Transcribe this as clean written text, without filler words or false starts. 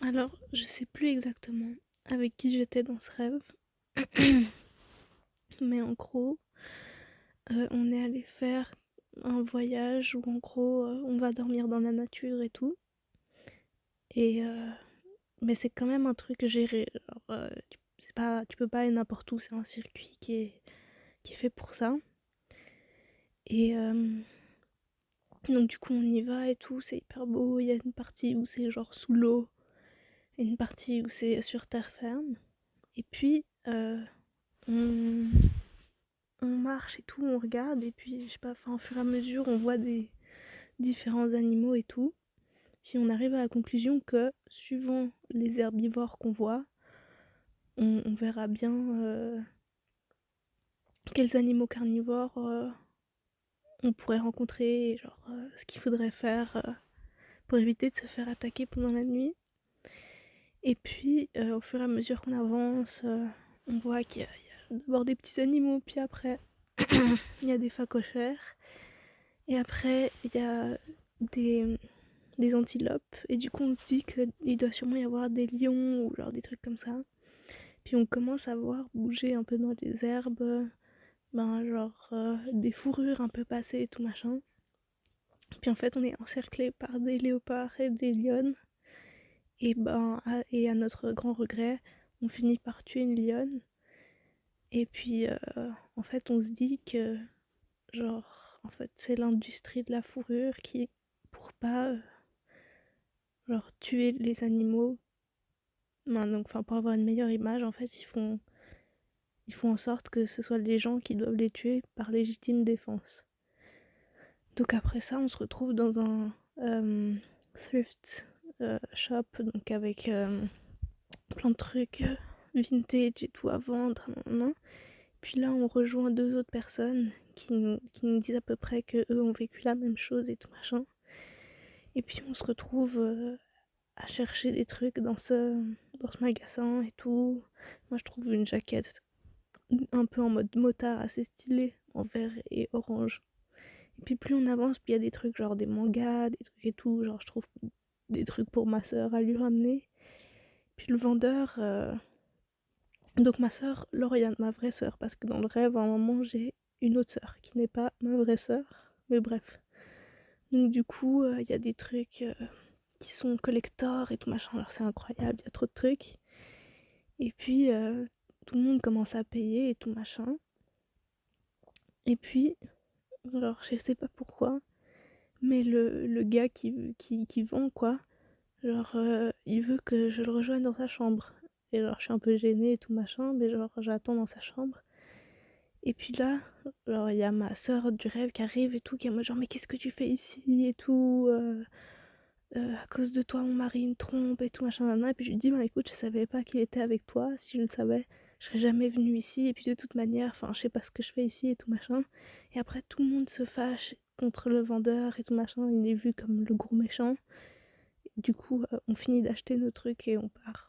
Alors, je sais plus exactement avec qui j'étais dans ce rêve, mais en gros, on est allé faire un voyage où en gros, on va dormir dans la nature et tout. Et mais c'est quand même un truc géré. Genre, tu peux pas aller n'importe où, c'est un circuit qui est fait pour ça. Et donc du coup, on y va et tout, c'est hyper beau. Il y a une partie où c'est genre sous l'eau et une partie où c'est sur terre ferme. Et puis, on, on marche et tout, on regarde, et puis, je sais pas, enfin, au fur et à mesure, on voit des différents animaux et tout. Puis on arrive à la conclusion que, suivant les herbivores qu'on voit, on verra bien quels animaux carnivores on pourrait rencontrer, et genre ce qu'il faudrait faire pour éviter de se faire attaquer pendant la nuit. Et puis, au fur et à mesure qu'on avance, on voit qu'il y a d'abord des petits animaux, puis après, il y a des phacochères. Et après, il y a des, des antilopes. Et du coup, on se dit qu'il doit sûrement y avoir des lions ou genre des trucs comme ça. Puis on commence à voir bouger un peu dans les herbes, ben genre des fourrures un peu passées et tout machin. Puis en fait, on est encerclé par des léopards et des lionnes. Et ben, et à notre grand regret, on finit par tuer une lionne. Et puis, en fait, on se dit que, genre, en fait, c'est l'industrie de la fourrure qui, pour pas, genre, tuer les animaux, ben, donc, enfin, pour avoir une meilleure image, en fait, ils font en sorte que ce soit les gens qui doivent les tuer par légitime défense. Donc après ça, on se retrouve dans un thrift shop, donc avec plein de trucs vintage et tout à vendre. Nan. Puis là, on rejoint deux autres personnes qui nous disent à peu près qu'eux ont vécu la même chose et tout machin. Et puis on se retrouve à chercher des trucs dans ce magasin et tout. Moi, je trouve une jaquette un peu en mode motard assez stylée, en vert et orange. Et puis plus on avance, puis il y a des trucs genre des mangas, des trucs et tout. Genre, je trouve des trucs pour ma soeur à lui ramener. Puis le vendeur, donc ma sœur Lauriane, ma vraie sœur, parce que dans le rêve, à un moment, j'ai une autre sœur qui n'est pas ma vraie sœur, mais bref. Donc du coup, il y a des trucs qui sont collector et tout machin, alors c'est incroyable, il y a trop de trucs. Et puis, tout le monde commence à payer et tout machin. Et puis, alors je sais pas pourquoi, mais le gars qui vend quoi, genre il veut que je le rejoigne dans sa chambre. Et genre je suis un peu gênée et tout machin, mais genre j'attends dans sa chambre. Et puis là, genre, il y a ma sœur du rêve qui arrive et tout, qui est en mode genre, mais qu'est-ce que tu fais ici et tout, à cause de toi, mon mari me trompe et tout, machin, nan. Et puis je lui dis, bah écoute, je savais pas qu'il était avec toi, si je le savais, je serais jamais venue ici, et puis de toute manière, enfin, je sais pas ce que je fais ici et tout, machin. Et après, tout le monde se fâche contre le vendeur et tout, machin, il est vu comme le gros méchant. Du coup, on finit d'acheter nos trucs et on part.